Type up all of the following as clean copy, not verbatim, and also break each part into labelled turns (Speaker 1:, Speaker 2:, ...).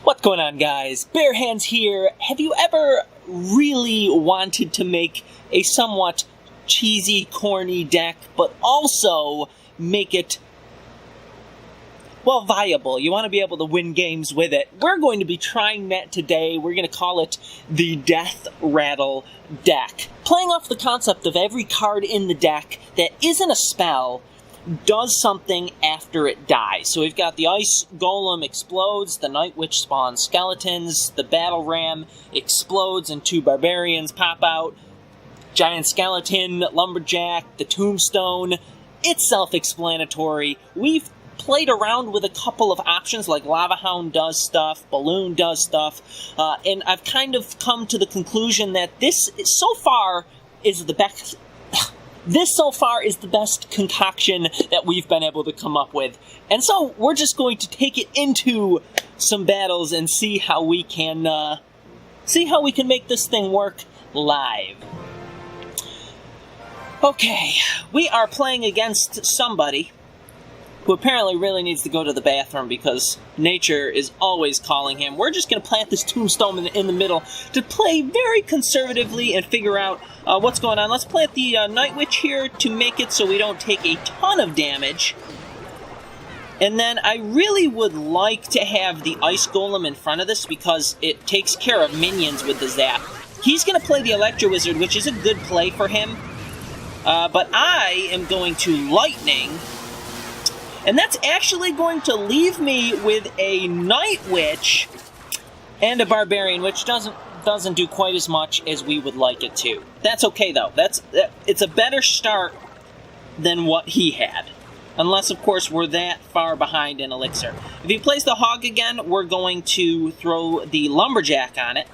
Speaker 1: What's going on, guys? Bare Hands here. Have you ever really wanted to make a somewhat cheesy, corny deck, but also make it, well, viable? You want to be able to win games with it. We're going to be trying that today. We're going to call it the Death Rattle deck. Playing off the concept of every card in the deck that isn't a spell does something after it dies. So we've got the Ice Golem explodes, the Night Witch spawns skeletons, the Battle Ram explodes and two barbarians pop out, Giant Skeleton, Lumberjack, the Tombstone. It's self-explanatory. We've played around with a couple of options, like Lava Hound does stuff, Balloon does stuff, and I've kind of come to the conclusion that this so far is the best. This so far is the best concoction that we've been able to come up with. And so we're just going to take it into some battles and see how we can make this thing work live. Okay, we are playing against somebody who apparently really needs to go to the bathroom because nature is always calling him. We're just going to plant this Tombstone in the middle to play very conservatively and figure out what's going on. Let's plant the Night Witch here to make it so we don't take a ton of damage. And then I really would like to have the Ice Golem in front of this because it takes care of minions with the zap. He's going to play the Electro Wizard, which is a good play for him. But I am going to Lightning. And that's actually going to leave me with a Night Witch and a Barbarian, which doesn't do quite as much as we would like it to. That's okay, though. It's a better start than what he had. Unless, of course, we're that far behind in Elixir. If he plays the Hog again, we're going to throw the Lumberjack on it.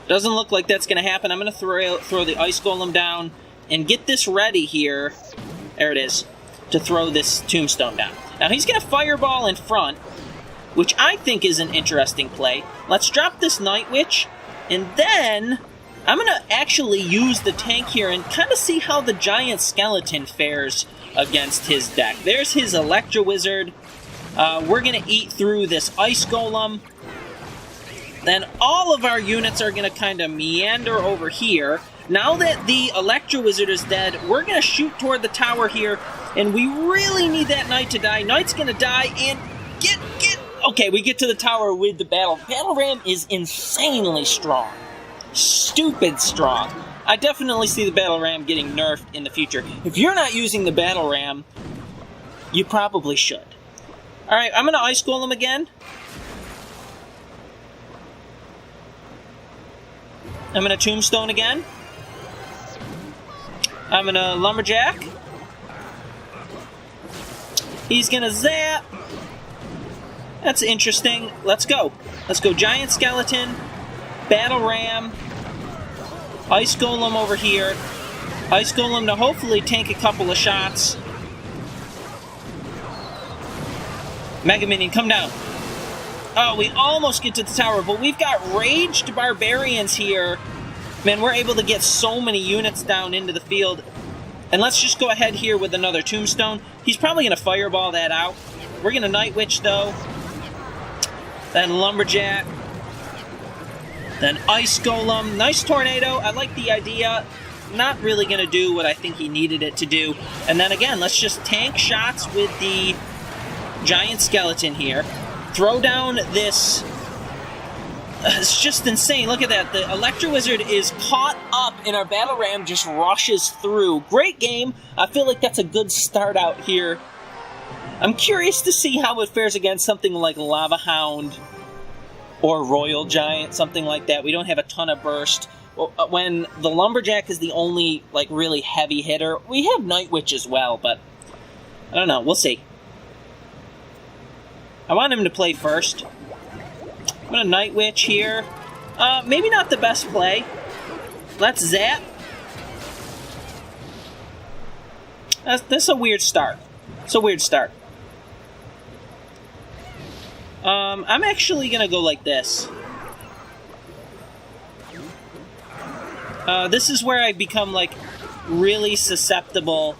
Speaker 1: Doesn't look like that's going to happen. I'm going to throw the Ice Golem down and get this ready here. There it is. To throw this Tombstone down. Now he's going to Fireball in front, which I think is an interesting play. Let's drop this Night Witch, and then I'm going to actually use the tank here and kind of see how the Giant Skeleton fares against his deck. There's his Electro Wizard. We're going to eat through this Ice Golem. Then all of our units are going to kind of meander over here. Now that the Electro Wizard is dead, we're going to shoot toward the tower here, and we really need that Knight to die. Knight's going to die, and get... Okay, we get to the tower with the Battle. Battle Ram is insanely strong. Stupid strong. I definitely see the Battle Ram getting nerfed in the future. If you're not using the Battle Ram, you probably should. Alright, I'm going to Ice Golem again. I'm going to Tombstone again. I'm going to Lumberjack. He's going to zap. That's interesting. Let's go. Let's go Giant Skeleton, Battle Ram, Ice Golem over here. Ice Golem to hopefully tank a couple of shots. Mega Minion, come down. Oh, we almost get to the tower, but we've got raged barbarians here. Man, we're able to get so many units down into the field. And let's just go ahead here with another Tombstone. He's probably going to Fireball that out. We're going to Night Witch, though. Then Lumberjack. Then Ice Golem. Nice Tornado. I like the idea. Not really going to do what I think he needed it to do. And then again, let's just tank shots with the Giant Skeleton here. Throw down this... It's just insane. Look at that. The Electro Wizard is caught up, and our Battle Ram just rushes through. Great game. I feel like that's a good start out here. I'm curious to see how it fares against something like Lava Hound or Royal Giant, something like that. We don't have a ton of burst. When the Lumberjack is the only, like, really heavy hitter, we have Night Witch as well, but I don't know. We'll see. I want him to play first. I'm going to Night Witch here. Maybe not the best play. Let's zap. That's a weird start. It's a weird start. I'm actually going to go like this. This is where I become, like, really susceptible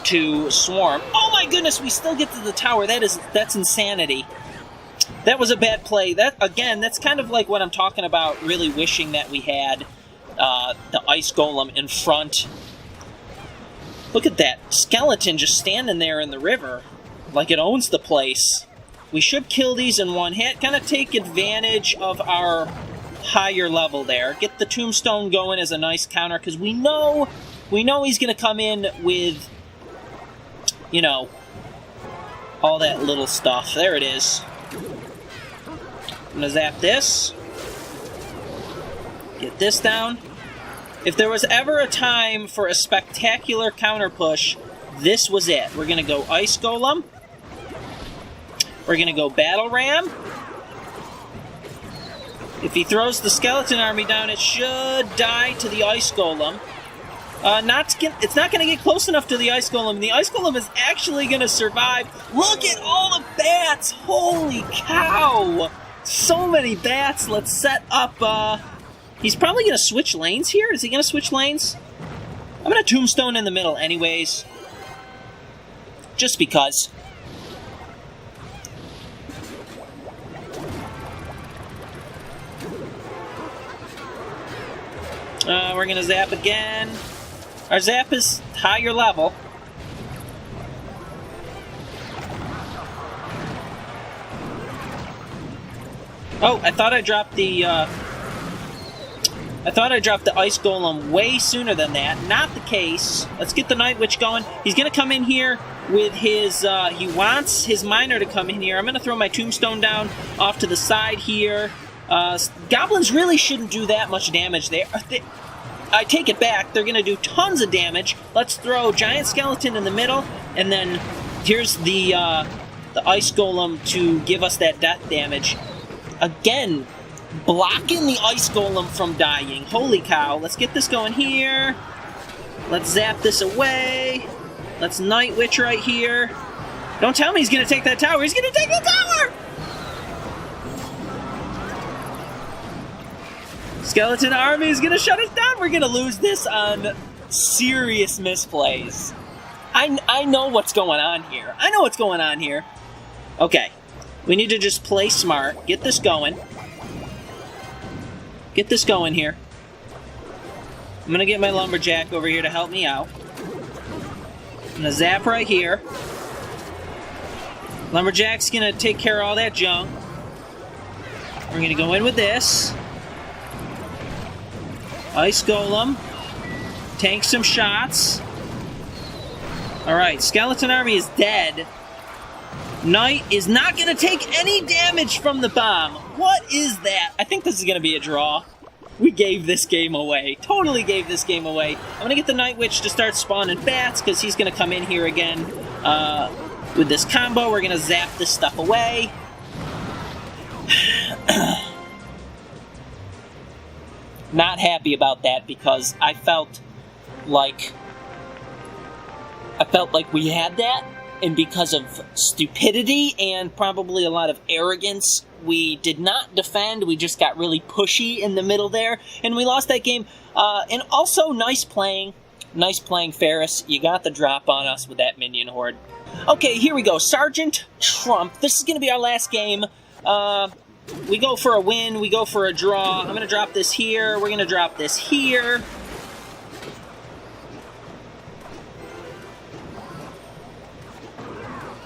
Speaker 1: to Swarm. Oh my goodness, we still get to the tower. That's insanity. That was a bad play. That, again, that's kind of like what I'm talking about, really wishing that we had the ice golem in front. Look at that skeleton just standing there in the river like it owns the place. We should kill these in one hit, kind of take advantage of our higher level there. Get the tombstone going as a nice counter, because we know he's going to come in with, you know, all that little stuff. There it is. I'm going to zap this. Get this down. If there was ever a time for a spectacular counter push, this was it. We're going to go Ice Golem. We're going to go Battle Ram. If he throws the Skeleton Army down, it should die to the Ice Golem. It's not going to get close enough to the Ice Golem. The Ice Golem is actually going to survive. Look at all the bats! Holy cow! So many bats. Let's set up... He's probably going to switch lanes here. Is he going to switch lanes? I'm going to tombstone in the middle anyways. Just because. We're going to zap again. Our zap is higher level. Oh, I thought I dropped the Ice Golem way sooner than that. Not the case. Let's get the Night Witch going. He's going to come in here with his... he wants his Miner to come in here. I'm going to throw my Tombstone down off to the side here. Goblins really shouldn't do that much damage there. I take it back. They're going to do tons of damage. Let's throw Giant Skeleton in the middle, and then here's the Ice Golem to give us that death damage. Again, blocking the Ice Golem from dying. Holy cow. Let's get this going here. Let's zap this away. Let's Night Witch right here. Don't tell me he's going to take that tower. He's going to take the tower! Skeleton Army is going to shut us down. We're going to lose this on serious misplays. I know what's going on here. I know what's going on here. Okay. We need to just play smart. Get this going. Get this going here. I'm going to get my Lumberjack over here to help me out. I'm going to zap right here. Lumberjack's going to take care of all that junk. We're going to go in with this. Ice Golem. Tank some shots. Alright, Skeleton Army is dead. Knight is not going to take any damage from the bomb. What is that? I think this is going to be a draw. We gave this game away. Totally gave this game away. I'm going to get the Night Witch to start spawning bats, because he's going to come in here again with this combo. We're going to zap this stuff away. Not happy about that, because I felt like we had that, and because of stupidity and probably a lot of arrogance, we did not defend. We just got really pushy in the middle there, and we lost that game. And also, nice playing, Ferris. You got the drop on us with that minion horde. Okay, here we go. Sergeant Trump. This is going to be our last game. We go for a win. We go for a draw. I'm going to drop this here. We're going to drop this here.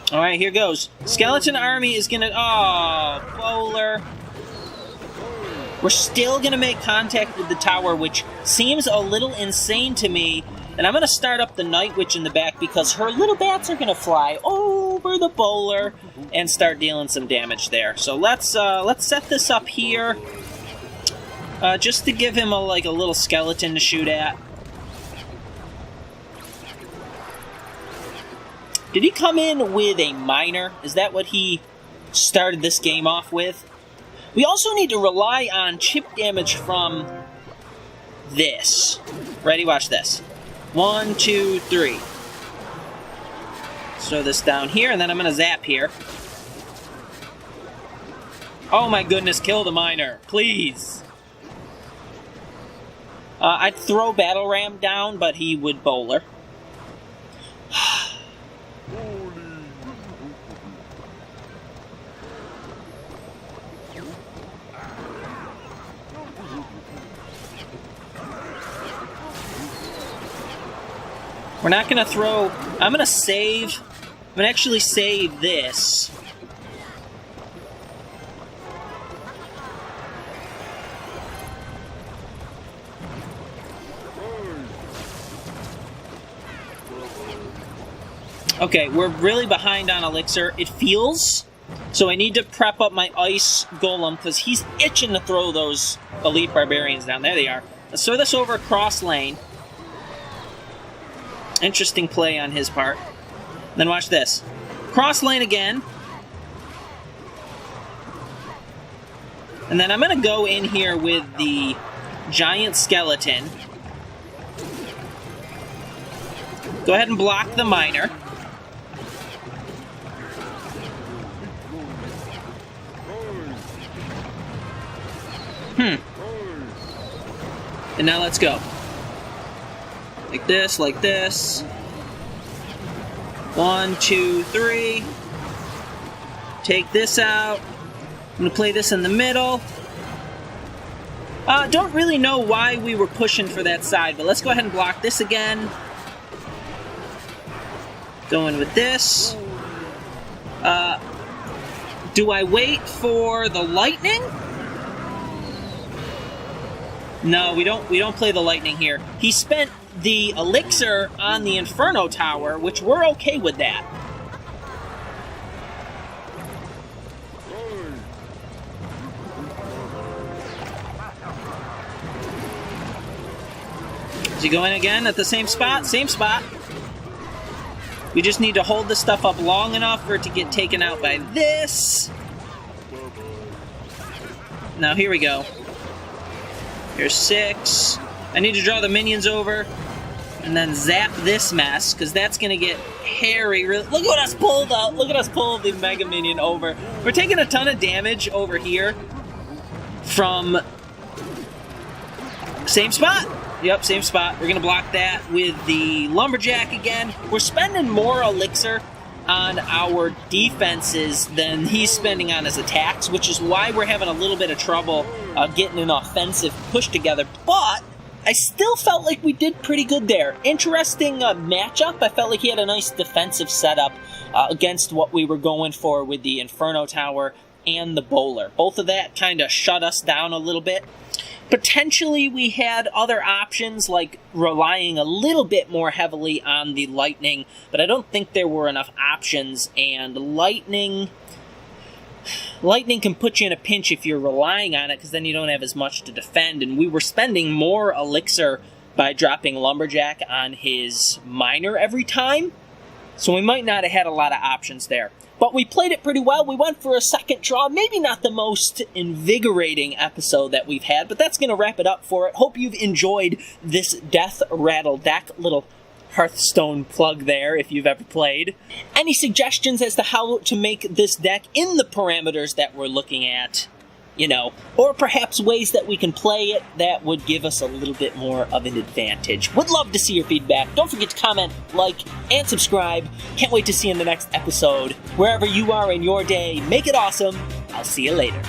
Speaker 1: Alright, here goes. Skeleton Army is gonna... Oh, bowler. We're still gonna make contact with the tower, which seems a little insane to me. And I'm gonna start up the Night Witch in the back, because her little bats are gonna fly over the bowler and start dealing some damage there. So let's set this up here. Just to give him a little skeleton to shoot at. Did he come in with a Miner? Is that what he started this game off with? We also need to rely on chip damage from this. Ready? Watch this. 1, 2, 3. Let's throw this down here, and then I'm going to zap here. Oh my goodness, kill the Miner. Please. I'd throw Battle Ram down, but he would bowler. We're not going to throw... I'm going to save... I'm going to actually save this. Okay, we're really behind on elixir. It feels... So I need to prep up my ice golem, because he's itching to throw those elite barbarians down. There they are. Let's throw this over across lane. Interesting play on his part. Then watch this. Cross lane again. And then I'm going to go in here with the giant skeleton. Go ahead and block the miner. And now let's go. Like this, like this. 1, 2, 3. Take this out. I'm going to play this in the middle. Don't really know why we were pushing for that side, but let's go ahead and block this again. Going with this. Do I wait for the lightning? No, we don't play the lightning here. He spent the elixir on the Inferno Tower, which we're okay with that. Is he going again at the same spot? Same spot. We just need to hold this stuff up long enough for it to get taken out by this. Now here we go. Here's 6. I need to draw the minions over and then zap this mess, because that's going to get hairy. Look at us pull the Mega Minion over. We're taking a ton of damage over here from... Same spot. Yep, same spot. We're going to block that with the Lumberjack again. We're spending more elixir on our defenses than he's spending on his attacks, which is why we're having a little bit of trouble getting an offensive push together. But I still felt like we did pretty good there. Interesting matchup. I felt like he had a nice defensive setup against what we were going for with the Inferno Tower and the Bowler. Both of that kind of shut us down a little bit. Potentially we had other options, like relying a little bit more heavily on the lightning, but I don't think there were enough options, and lightning can put you in a pinch if you're relying on it, because then you don't have as much to defend, and we were spending more elixir by dropping Lumberjack on his miner every time, so we might not have had a lot of options there. But we played it pretty well. We went for a second draw. Maybe not the most invigorating episode that we've had, but that's going to wrap it up for it. Hope you've enjoyed this Death Rattle deck. Little Hearthstone plug there if you've ever played. Any suggestions as to how to make this deck in the parameters that we're looking at? You know, or perhaps ways that we can play it that would give us a little bit more of an advantage. Would love to see your feedback. Don't forget to comment, like, and subscribe. Can't wait to see you in the next episode. Wherever you are in your day, make it awesome. I'll see you later.